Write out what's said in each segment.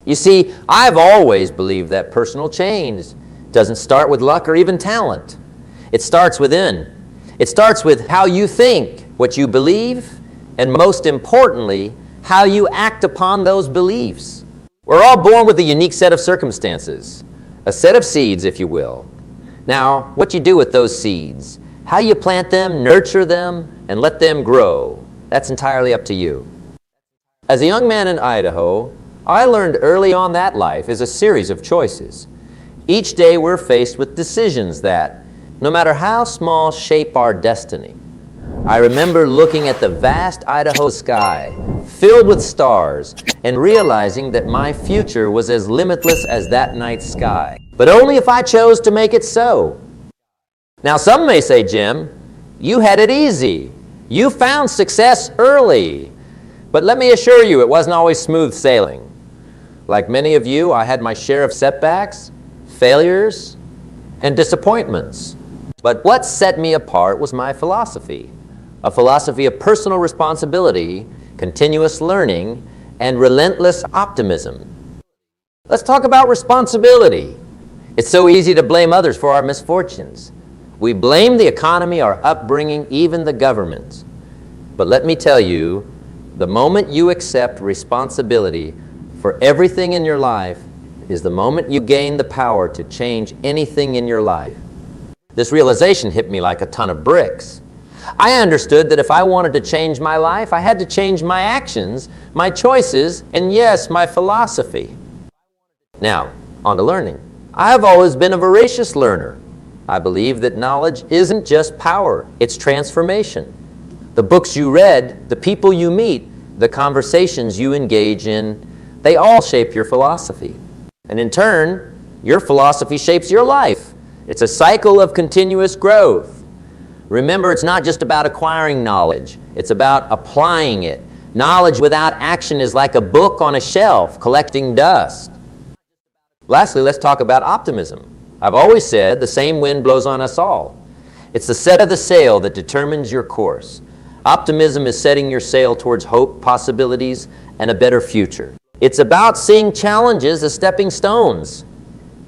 You see, I've always believed that personal change doesn't start with luck or even talent. It starts within. It starts with how you think, what you believe, and most importantly, how you act upon those beliefs. We're all born with a unique set of circumstances, a set of seeds, if you will. Now, what you do with those seeds, how you plant them, nurture them, and let them grow, that's entirely up to you. As a young man in Idaho, I learned early on that life is a series of choices. Each day we're faced with decisions that, no matter how small, shape our destiny. I remember looking at the vast Idaho sky, filled with stars, and realizing that my future was as limitless as that night's sky. But only if I chose to make it so. Now some may say, Jim, you had it easy. You found success early. But let me assure you, it wasn't always smooth sailing. Like many of you, I had my share of setbacks, failures, and disappointments. But what set me apart was my philosophy. A philosophy of personal responsibility, continuous learning, and relentless optimism. Let's talk about responsibility. It's so easy to blame others for our misfortunes. We blame the economy, our upbringing, even the government. But let me tell you, the moment you accept responsibility for everything in your life is the moment you gain the power to change anything in your life. This realization hit me like a ton of bricks. I understood that if I wanted to change my life, I had to change my actions, my choices, and yes, my philosophy. Now, on to learning. I have always been a voracious learner. I believe that knowledge isn't just power, it's transformation. The books you read, the people you meet, the conversations you engage in, they all shape your philosophy. And in turn, your philosophy shapes your life. It's a cycle of continuous growth. Remember, it's not just about acquiring knowledge. It's about applying it. Knowledge without action is like a book on a shelf collecting dust. Lastly, let's talk about optimism. I've always said the same wind blows on us all. It's the set of the sail that determines your course. Optimism is setting your sail towards hope, possibilities, and a better future. It's about seeing challenges as stepping stones,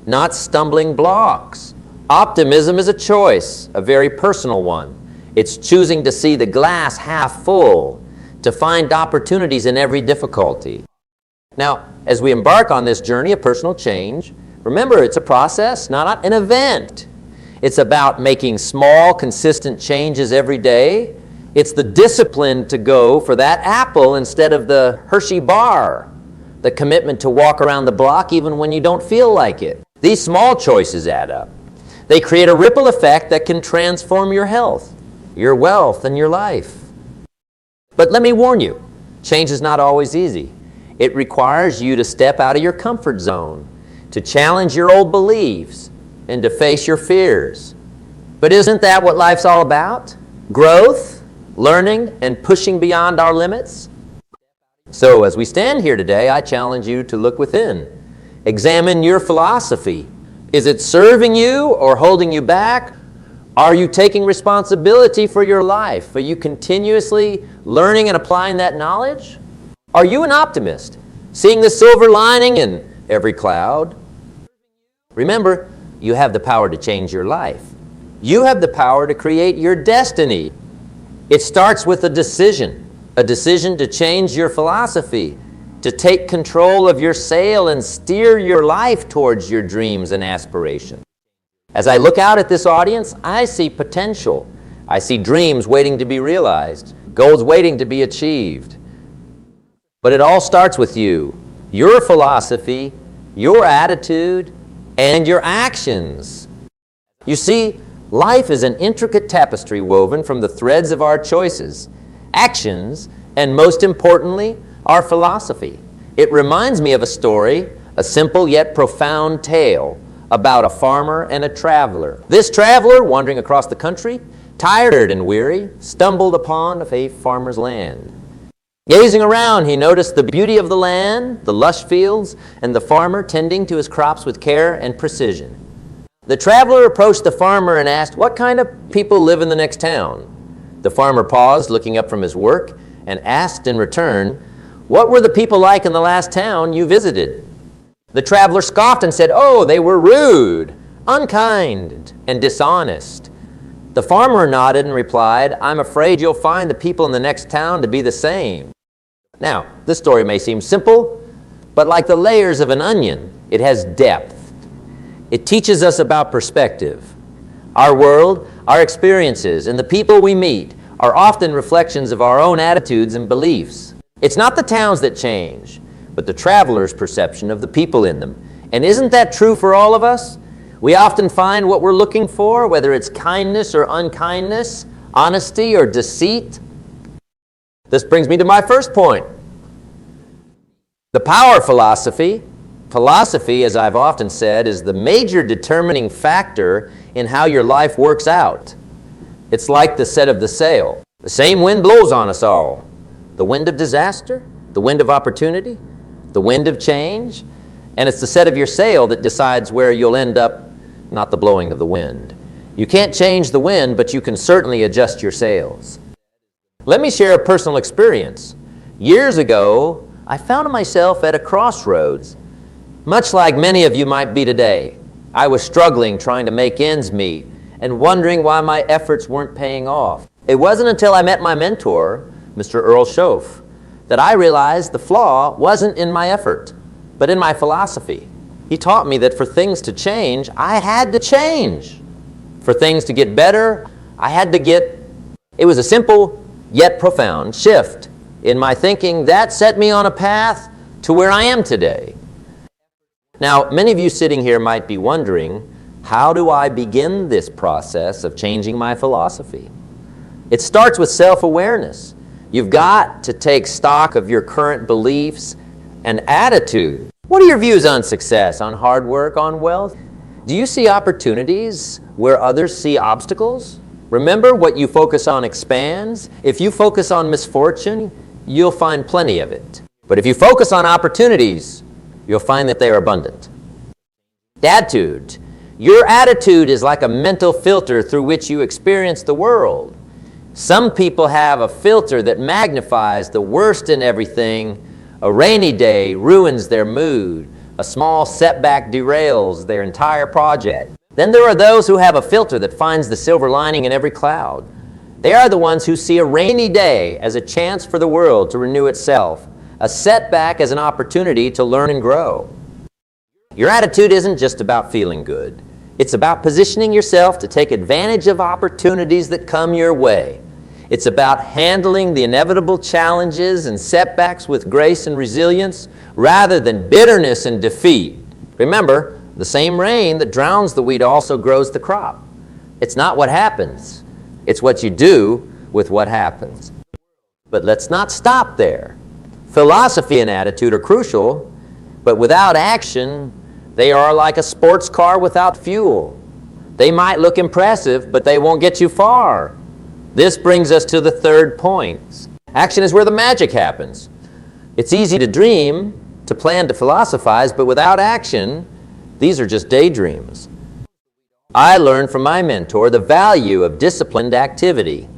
not stumbling blocks. Optimism is a choice, a very personal one. It's choosing to see the glass half full, to find opportunities in every difficulty. Now, as we embark on this journey of personal change, remember it's a process, not an event. It's about making small, consistent changes every day. It's the discipline to go for that apple instead of the Hershey bar. The commitment to walk around the block even when you don't feel like it. These small choices add up. They create a ripple effect that can transform your health, your wealth, and your life. But let me warn you, change is not always easy. It requires you to step out of your comfort zone, to challenge your old beliefs, and to face your fears. But isn't that what life's all about? Growth, learning, and pushing beyond our limits? So as we stand here today, I challenge you to look within. Examine your philosophy. Is it serving you or holding you back? Are you taking responsibility for your life? Are you continuously learning and applying that knowledge? Are you an optimist, seeing the silver lining in every cloud? Remember, you have the power to change your life. You have the power to create your destiny. It starts with a decision to change your philosophy, to take control of your sail and steer your life towards your dreams and aspirations. As I look out at this audience, I see potential. I see dreams waiting to be realized, goals waiting to be achieved. But it all starts with you, your philosophy, your attitude, and your actions. You see, life is an intricate tapestry woven from the threads of our choices, actions, and most importantly, our philosophy. It reminds me of a story, a simple yet profound tale about a farmer and a traveler. This traveler, wandering across the country, tired and weary, stumbled upon a farmer's land. Gazing around, he noticed the beauty of the land, the lush fields, and the farmer tending to his crops with care and precision. The traveler approached the farmer and asked, "What kind of people live in the next town?" The farmer paused, looking up from his work, and asked in return, "What were the people like in the last town you visited?" The traveler scoffed and said, "Oh, they were rude, unkind, and dishonest." The farmer nodded and replied, "I'm afraid you'll find the people in the next town to be the same." Now, this story may seem simple, but like the layers of an onion, it has depth. It teaches us about perspective. Our world, our experiences, and the people we meet are often reflections of our own attitudes and beliefs. It's not the towns that change, but the traveler's perception of the people in them. And isn't that true for all of us? We often find what we're looking for, whether it's kindness or unkindness, honesty or deceit. This brings me to my first point. The power philosophy. Philosophy, as I've often said, is the major determining factor in how your life works out. It's like the set of the sail. The same wind blows on us all. The wind of disaster, the wind of opportunity, the wind of change, and it's the set of your sail that decides where you'll end up, not the blowing of the wind. You can't change the wind, but you can certainly adjust your sails. Let me share a personal experience. Years ago, I found myself at a crossroads, much like many of you might be today. I was struggling trying to make ends meet and wondering why my efforts weren't paying off. It wasn't until I met my mentor, Mr. Earl Schoaf, that I realized the flaw wasn't in my effort, but in my philosophy. He taught me that for things to change, I had to change. For things to get better, it was a simple yet profound shift in my thinking that set me on a path to where I am today. Now, many of you sitting here might be wondering, how do I begin this process of changing my philosophy? It starts with self-awareness. You've got to take stock of your current beliefs and attitude. What are your views on success, on hard work, on wealth? Do you see opportunities where others see obstacles? Remember, what you focus on expands. If you focus on misfortune, you'll find plenty of it. But if you focus on opportunities, you'll find that they are abundant. Attitude. Your attitude is like a mental filter through which you experience the world. Some people have a filter that magnifies the worst in everything. A rainy day ruins their mood. A small setback derails their entire project. Then there are those who have a filter that finds the silver lining in every cloud. They are the ones who see a rainy day as a chance for the world to renew itself, a setback as an opportunity to learn and grow. Your attitude isn't just about feeling good. It's about positioning yourself to take advantage of opportunities that come your way. It's about handling the inevitable challenges and setbacks with grace and resilience rather than bitterness and defeat. Remember, the same rain that drowns the wheat also grows the crop. It's not what happens. It's what you do with what happens. But let's not stop there. Philosophy and attitude are crucial, but without action, they are like a sports car without fuel. They might look impressive, but they won't get you far. This brings us to the third point. Action is where the magic happens. It's easy to dream, to plan, to philosophize, but without action, these are just daydreams. I learned from my mentor the value of disciplined activity.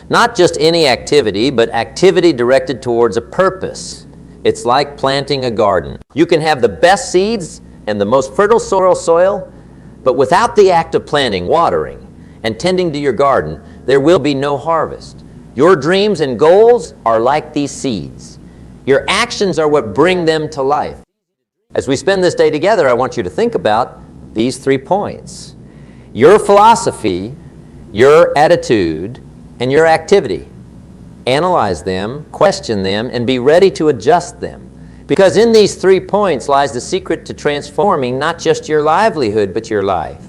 Not just any activity, but activity directed towards a purpose. It's like planting a garden. You can have the best seeds and the most fertile soil, but without the act of planting, watering, and tending to your garden, there will be no harvest. Your dreams and goals are like these seeds. Your actions are what bring them to life. As we spend this day together, I want you to think about these 3 points. Your philosophy, your attitude, and your activity. Analyze them, question them, and be ready to adjust them. Because in these 3 points lies the secret to transforming not just your livelihood, but your life.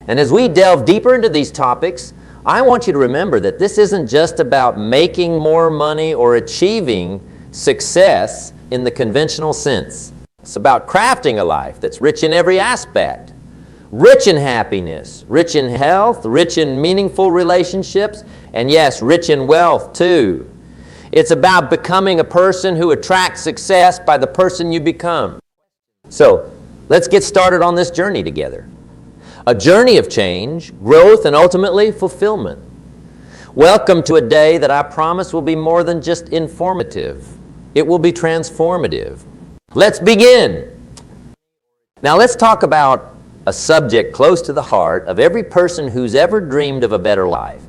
And as we delve deeper into these topics, I want you to remember that this isn't just about making more money or achieving success in the conventional sense. It's about crafting a life that's rich in every aspect. Rich in happiness, rich in health, rich in meaningful relationships, and yes, rich in wealth too. It's about becoming a person who attracts success by the person you become. So, let's get started on this journey together. A journey of change, growth, and ultimately fulfillment. Welcome to a day that I promise will be more than just informative. It will be transformative. Let's begin. Now let's talk about a subject close to the heart of every person who's ever dreamed of a better life.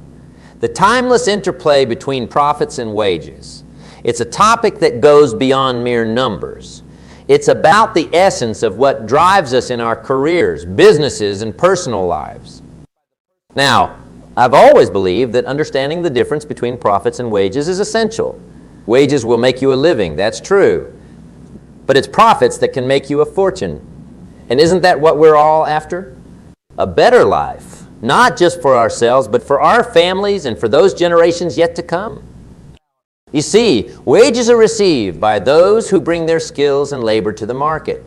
The timeless interplay between profits and wages. It's a topic that goes beyond mere numbers. It's about the essence of what drives us in our careers, businesses, and personal lives. Now, I've always believed that understanding the difference between profits and wages is essential. Wages will make you a living, that's true. But it's profits that can make you a fortune. And isn't that what we're all after? A better life, not just for ourselves, but for our families and for those generations yet to come. You see, wages are received by those who bring their skills and labor to the market.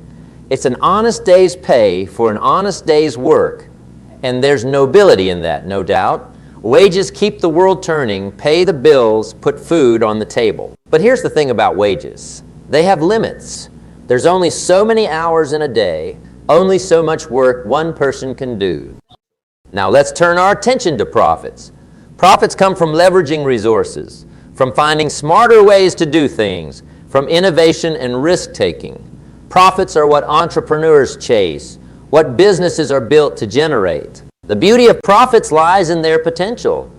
It's an honest day's pay for an honest day's work, and there's nobility in that, no doubt. Wages keep the world turning, pay the bills, put food on the table. But here's the thing about wages. They have limits. There's only so many hours in a day, only so much work one person can do. Now let's turn our attention to profits. Profits come from leveraging resources, from finding smarter ways to do things, from innovation and risk-taking. Profits are what entrepreneurs chase, what businesses are built to generate. The beauty of profits lies in their potential.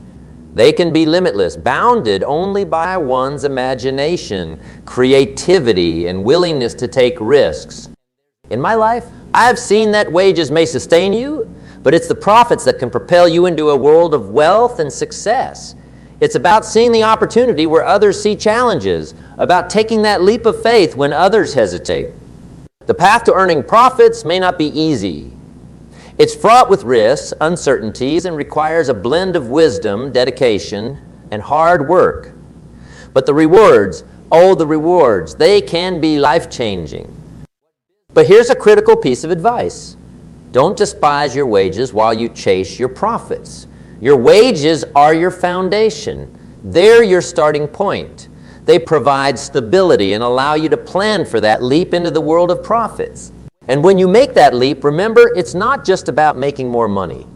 They can be limitless, bounded only by one's imagination, creativity, and willingness to take risks. In my life, I've seen that wages may sustain you, but it's the profits that can propel you into a world of wealth and success. It's about seeing the opportunity where others see challenges, about taking that leap of faith when others hesitate. The path to earning profits may not be easy. It's fraught with risks, uncertainties, and requires a blend of wisdom, dedication, and hard work. But the rewards, they can be life-changing. But here's a critical piece of advice. Don't despise your wages while you chase your profits. Your wages are your foundation. They're your starting point. They provide stability and allow you to plan for that leap into the world of profits. And when you make that leap, remember, it's not just about making more money.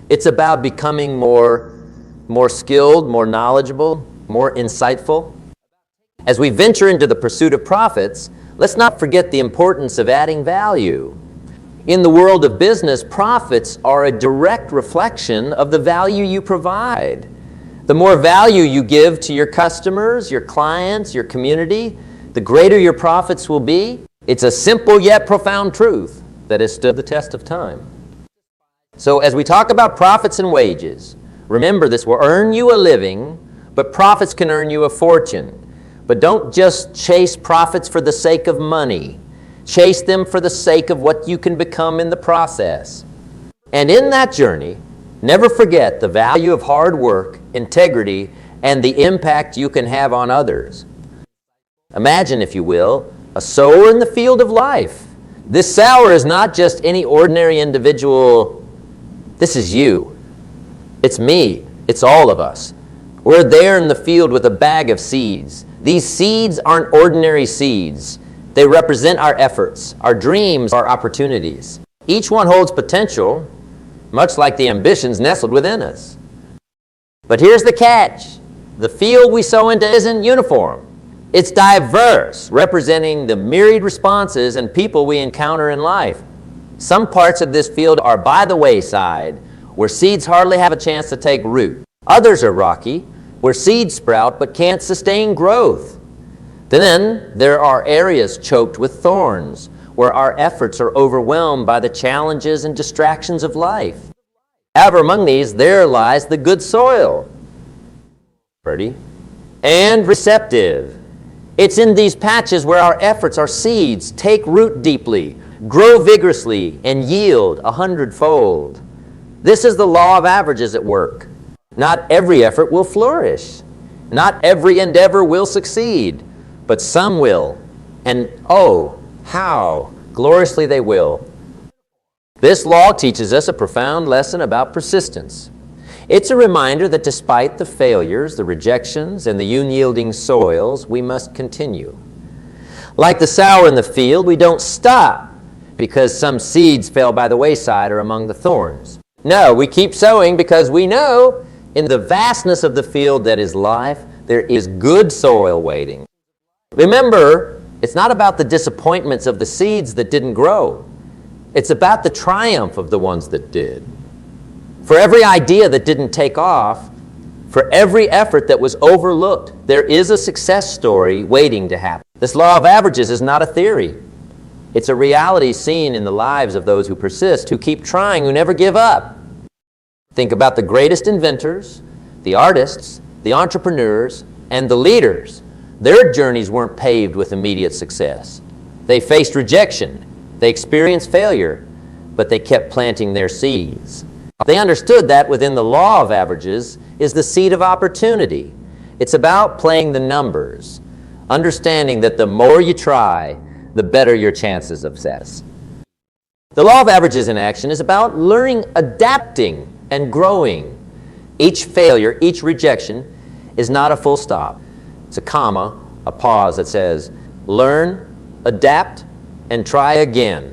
It's about becoming more skilled, more knowledgeable, more insightful. As we venture into the pursuit of profits, let's not forget the importance of adding value. In the world of business, profits are a direct reflection of the value you provide. The more value you give to your customers, your clients, your community, the greater your profits will be. It's a simple yet profound truth that has stood the test of time. So as we talk about profits and wages, remember this will earn you a living, but profits can earn you a fortune. But don't just chase profits for the sake of money. Chase them for the sake of what you can become in the process. And in that journey, never forget the value of hard work, integrity, and the impact you can have on others. Imagine, if you will, a sower in the field of life. This sower is not just any ordinary individual. This is you. It's me. It's all of us. We're there in the field with a bag of seeds. These seeds aren't ordinary seeds. They represent our efforts, our dreams, our opportunities. Each one holds potential, much like the ambitions nestled within us. But here's the catch. The field we sow into isn't uniform. It's diverse, representing the myriad responses and people we encounter in life. Some parts of this field are by the wayside, where seeds hardly have a chance to take root. Others are rocky, where seeds sprout but can't sustain growth. Then there are areas choked with thorns, where our efforts are overwhelmed by the challenges and distractions of life. However, among these, there lies the good soil, fertile and receptive. It's in these patches where our efforts, our seeds, take root deeply, grow vigorously, and yield 100-fold. This is the law of averages at work. Not every effort will flourish. Not every endeavor will succeed, but some will. And oh, how gloriously they will. This law teaches us a profound lesson about persistence. It's a reminder that despite the failures, the rejections, and the unyielding soils, we must continue. Like the sower in the field, we don't stop because some seeds fell by the wayside or among the thorns. No, we keep sowing because we know in the vastness of the field that is life, there is good soil waiting. Remember, it's not about the disappointments of the seeds that didn't grow. It's about the triumph of the ones that did. For every idea that didn't take off, for every effort that was overlooked, there is a success story waiting to happen. This law of averages is not a theory. It's a reality seen in the lives of those who persist, who keep trying, who never give up. Think about the greatest inventors, the artists, the entrepreneurs, and the leaders. Their journeys weren't paved with immediate success. They faced rejection. They experienced failure, but they kept planting their seeds. They understood that within the law of averages is the seed of opportunity. It's about playing the numbers, understanding that the more you try, the better your chances of success. The law of averages in action is about learning, adapting, and growing. Each failure, each rejection is not a full stop. It's a comma, a pause that says, learn, adapt, and try again.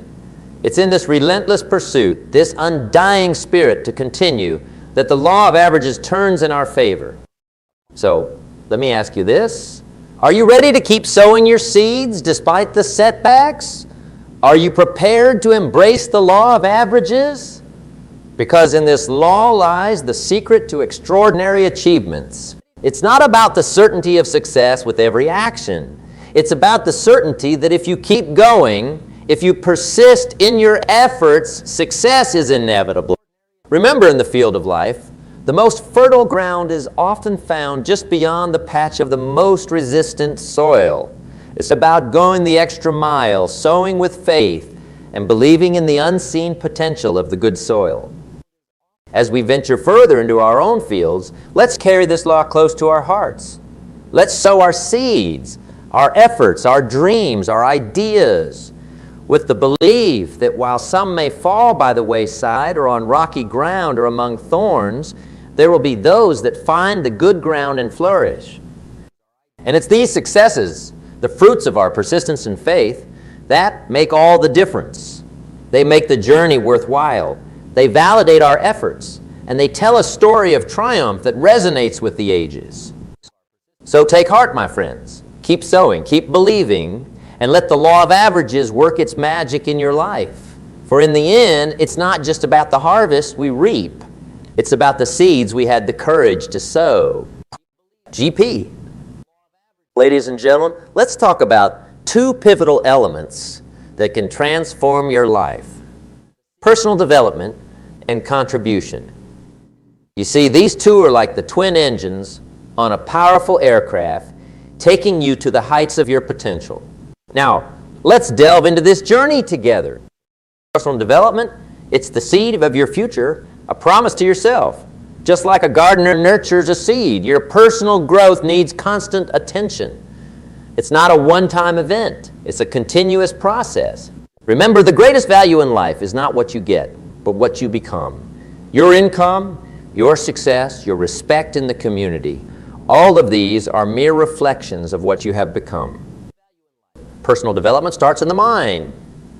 It's in this relentless pursuit, this undying spirit to continue, that the law of averages turns in our favor. So, let me ask you this. Are you ready to keep sowing your seeds despite the setbacks? Are you prepared to embrace the law of averages? Because in this law lies the secret to extraordinary achievements. It's not about the certainty of success with every action. It's about the certainty that if you keep going, if you persist in your efforts, success is inevitable. Remember, in the field of life, the most fertile ground is often found just beyond the patch of the most resistant soil. It's about going the extra mile, sowing with faith, and believing in the unseen potential of the good soil. As we venture further into our own fields, let's carry this law close to our hearts. Let's sow our seeds, our efforts, our dreams, our ideas, with the belief that while some may fall by the wayside or on rocky ground or among thorns, there will be those that find the good ground and flourish. And it's these successes, the fruits of our persistence and faith, that make all the difference. They make the journey worthwhile. They validate our efforts, and they tell a story of triumph that resonates with the ages. So take heart, my friends. Keep sowing, keep believing, and let the law of averages work its magic in your life. For in the end, it's not just about the harvest we reap. It's about the seeds we had the courage to sow. GP. Ladies and gentlemen, let's talk about two pivotal elements that can transform your life: personal development and contribution. You see, these two are like the twin engines on a powerful aircraft taking you to the heights of your potential. Now, let's delve into this journey together. Personal development, it's the seed of your future, a promise to yourself. Just like a gardener nurtures a seed, your personal growth needs constant attention. It's not a one-time event. It's a continuous process. Remember, the greatest value in life is not what you get, but what you become. Your income, your success, your respect in the community, all of these are mere reflections of what you have become. Personal development starts in the mind.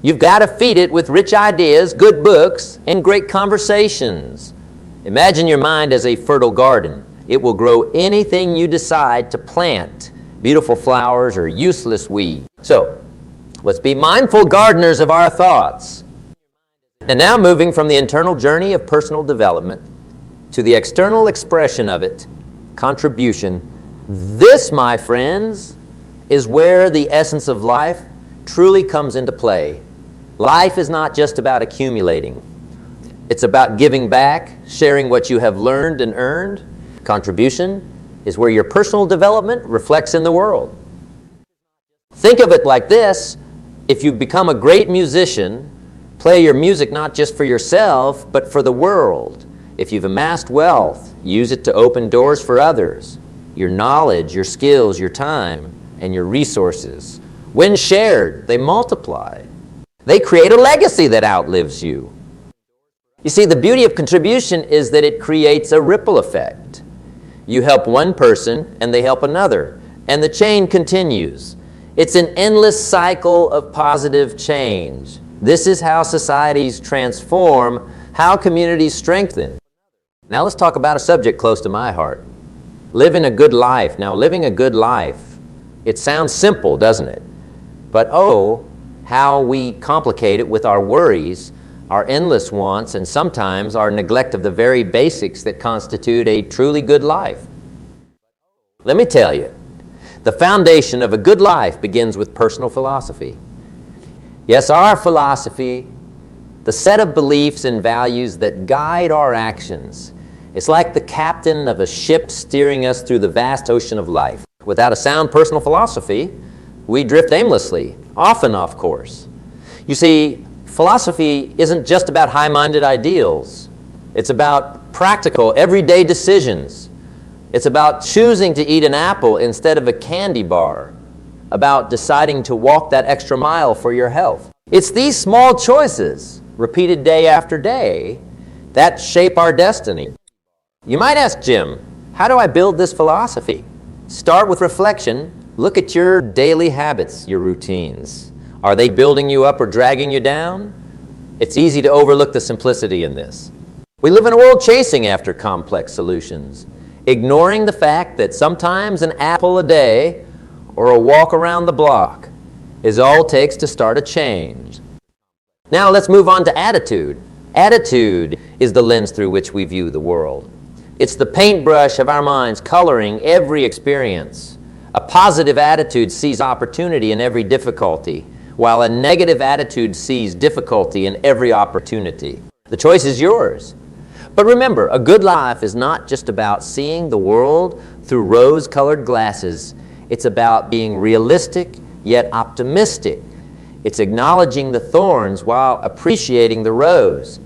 You've got to feed it with rich ideas, good books, and great conversations. Imagine your mind as a fertile garden. It will grow anything you decide to plant, beautiful flowers or useless weeds. So, let's be mindful gardeners of our thoughts. And now moving from the internal journey of personal development to the external expression of it, contribution. This, my friends, is where the essence of life truly comes into play. Life is not just about accumulating. It's about giving back, sharing what you have learned and earned. Contribution is where your personal development reflects in the world. Think of it like this: if you become a great musician, play your music not just for yourself, but for the world. If you've amassed wealth, use it to open doors for others. Your knowledge, your skills, your time, and your resources, when shared, they multiply. They create a legacy that outlives you. You see, the beauty of contribution is that it creates a ripple effect. You help one person, and they help another, and the chain continues. It's an endless cycle of positive change. This is how societies transform, how communities strengthen. Now let's talk about a subject close to my heart. Living a good life. Now, living a good life, it sounds simple, doesn't it? But oh, how we complicate it with our worries, our endless wants, and sometimes our neglect of the very basics that constitute a truly good life. Let me tell you, the foundation of a good life begins with personal philosophy. Yes, our philosophy, the set of beliefs and values that guide our actions. It's like the captain of a ship steering us through the vast ocean of life. Without a sound personal philosophy, we drift aimlessly, often off course. You see, philosophy isn't just about high-minded ideals. It's about practical, everyday decisions. It's about choosing to eat an apple instead of a candy bar, about deciding to walk that extra mile for your health. It's these small choices, repeated day after day, that shape our destiny. You might ask, Jim, how do I build this philosophy? Start with reflection. Look at your daily habits, your routines. Are they building you up or dragging you down? It's easy to overlook the simplicity in this. We live in a world chasing after complex solutions, ignoring the fact that sometimes an apple a day or a walk around the block is all it takes to start a change. Now let's move on to attitude. Attitude is the lens through which we view the world. It's the paintbrush of our minds coloring every experience. A positive attitude sees opportunity in every difficulty, while a negative attitude sees difficulty in every opportunity. The choice is yours. But remember, a good life is not just about seeing the world through rose-colored glasses. It's about being realistic, yet optimistic. It's acknowledging the thorns while appreciating the rose.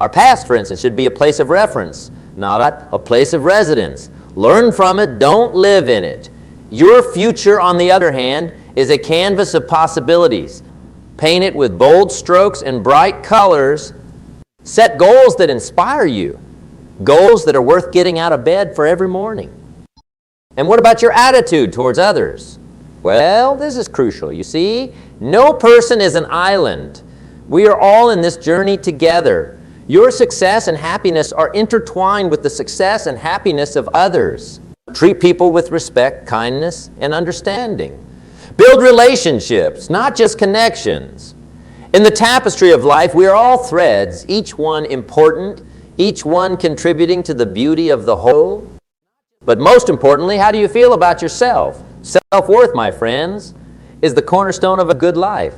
Our past, for instance, should be a place of reference, not a place of residence. Learn from it, don't live in it. Your future, on the other hand, is a canvas of possibilities. Paint it with bold strokes and bright colors. Set goals that inspire you, goals that are worth getting out of bed for every morning. And what about your attitude towards others? Well, this is crucial. You see, no person is an island. We are all in this journey together. Your success and happiness are intertwined with the success and happiness of others. Treat people with respect, kindness, and understanding. Build relationships, not just connections. In the tapestry of life, we are all threads, each one important, each one contributing to the beauty of the whole. But most importantly, how do you feel about yourself? Self-worth, my friends, is the cornerstone of a good life.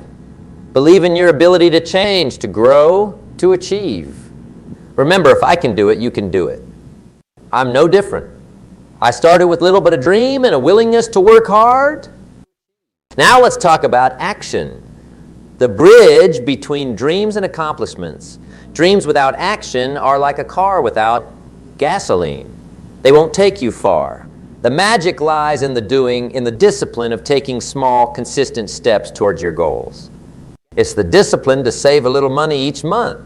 Believe in your ability to change, to grow, to achieve. Remember, if I can do it, you can do it. I'm no different. I started with little but a dream and a willingness to work hard. Now let's talk about action. The bridge between dreams and accomplishments. Dreams without action are like a car without gasoline. They won't take you far. The magic lies in the doing, in the discipline of taking small, consistent steps towards your goals. It's the discipline to save a little money each month.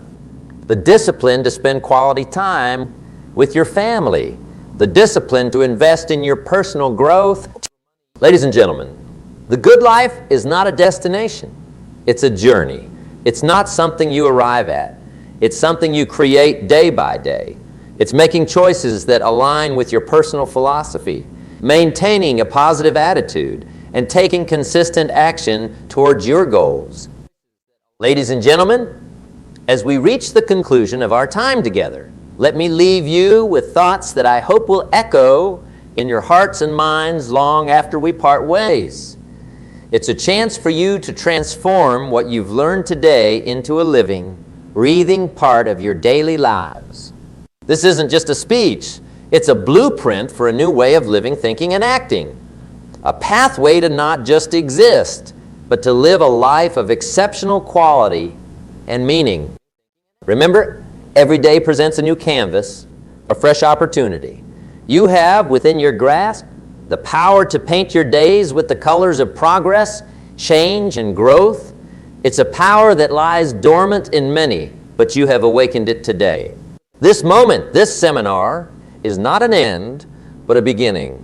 The discipline to spend quality time with your family. The discipline to invest in your personal growth. Ladies and gentlemen, the good life is not a destination. It's a journey. It's not something you arrive at. It's something you create day by day. It's making choices that align with your personal philosophy, maintaining a positive attitude, and taking consistent action towards your goals. Ladies and gentlemen, as we reach the conclusion of our time together, let me leave you with thoughts that I hope will echo in your hearts and minds long after we part ways. It's a chance for you to transform what you've learned today into a living, breathing part of your daily lives. This isn't just a speech. It's a blueprint for a new way of living, thinking, and acting. A pathway to not just exist, but to live a life of exceptional quality and meaning. Remember, every day presents a new canvas, a fresh opportunity. You have within your grasp the power to paint your days with the colors of progress, change, and growth. It's a power that lies dormant in many, but you have awakened it today. This moment, this seminar, is not an end, but a beginning.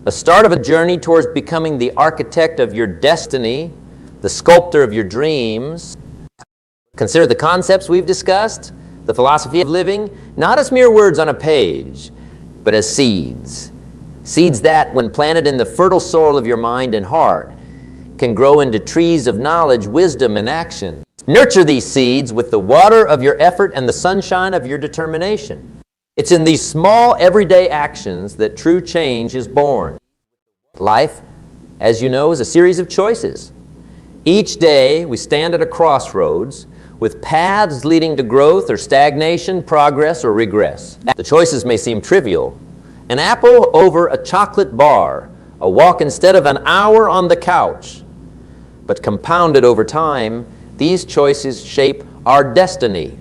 A start of a journey towards becoming the architect of your destiny, the sculptor of your dreams. Consider the concepts we've discussed, the philosophy of living, not as mere words on a page, but as seeds. Seeds that, when planted in the fertile soil of your mind and heart, can grow into trees of knowledge, wisdom, and action. Nurture these seeds with the water of your effort and the sunshine of your determination. It's in these small, everyday actions that true change is born. Life, as you know, is a series of choices. Each day, we stand at a crossroads with paths leading to growth or stagnation, progress or regress. The choices may seem trivial. An apple over a chocolate bar, a walk instead of an hour on the couch. But compounded over time, these choices shape our destiny.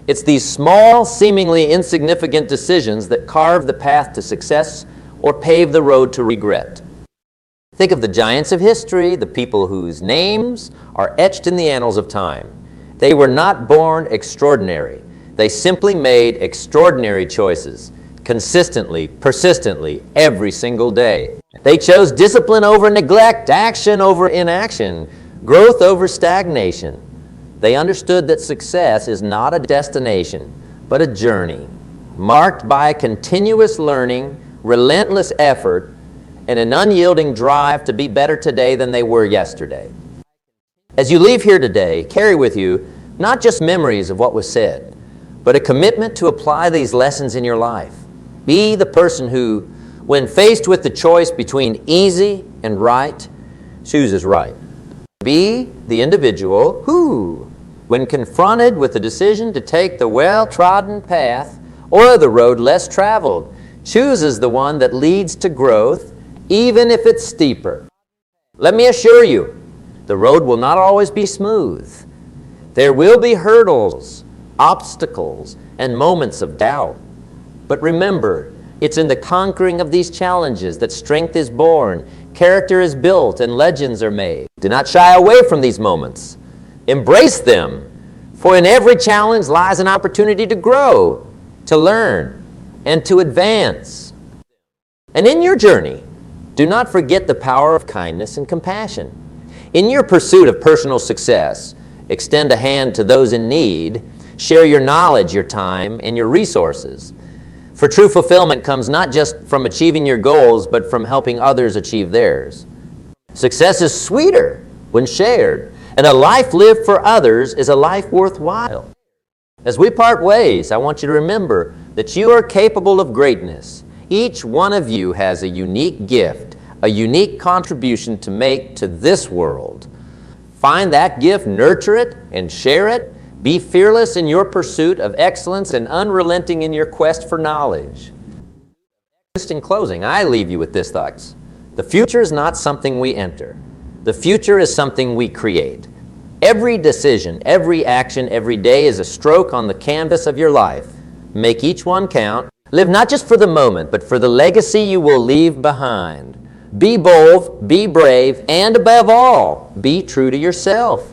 It's these small, seemingly insignificant decisions that carve the path to success or pave the road to regret. Think of the giants of history, the people whose names are etched in the annals of time. They were not born extraordinary. They simply made extraordinary choices, consistently, persistently, every single day. They chose discipline over neglect, action over inaction, growth over stagnation. They understood that success is not a destination, but a journey, marked by continuous learning, relentless effort, and an unyielding drive to be better today than they were yesterday. As you leave here today, carry with you not just memories of what was said, but a commitment to apply these lessons in your life. Be the person who, when faced with the choice between easy and right, chooses right. Be the individual who, when confronted with the decision to take the well-trodden path or the road less traveled, chooses the one that leads to growth, even if it's steeper. Let me assure you, the road will not always be smooth. There will be hurdles, obstacles, and moments of doubt. But remember, it's in the conquering of these challenges that strength is born, character is built, and legends are made. Do not shy away from these moments. Embrace them, for in every challenge lies an opportunity to grow, to learn, and to advance. And in your journey, do not forget the power of kindness and compassion. In your pursuit of personal success, extend a hand to those in need, share your knowledge, your time, and your resources. For true fulfillment comes not just from achieving your goals, but from helping others achieve theirs. Success is sweeter when shared, and a life lived for others is a life worthwhile. As we part ways, I want you to remember that you are capable of greatness. Each one of you has a unique gift, a unique contribution to make to this world. Find that gift, nurture it, and share it. Be fearless in your pursuit of excellence and unrelenting in your quest for knowledge. Just in closing, I leave you with this thought. The future is not something we enter. The future is something we create. Every decision, every action, every day is a stroke on the canvas of your life. Make each one count. Live not just for the moment, but for the legacy you will leave behind. Be bold, be brave, and above all, be true to yourself.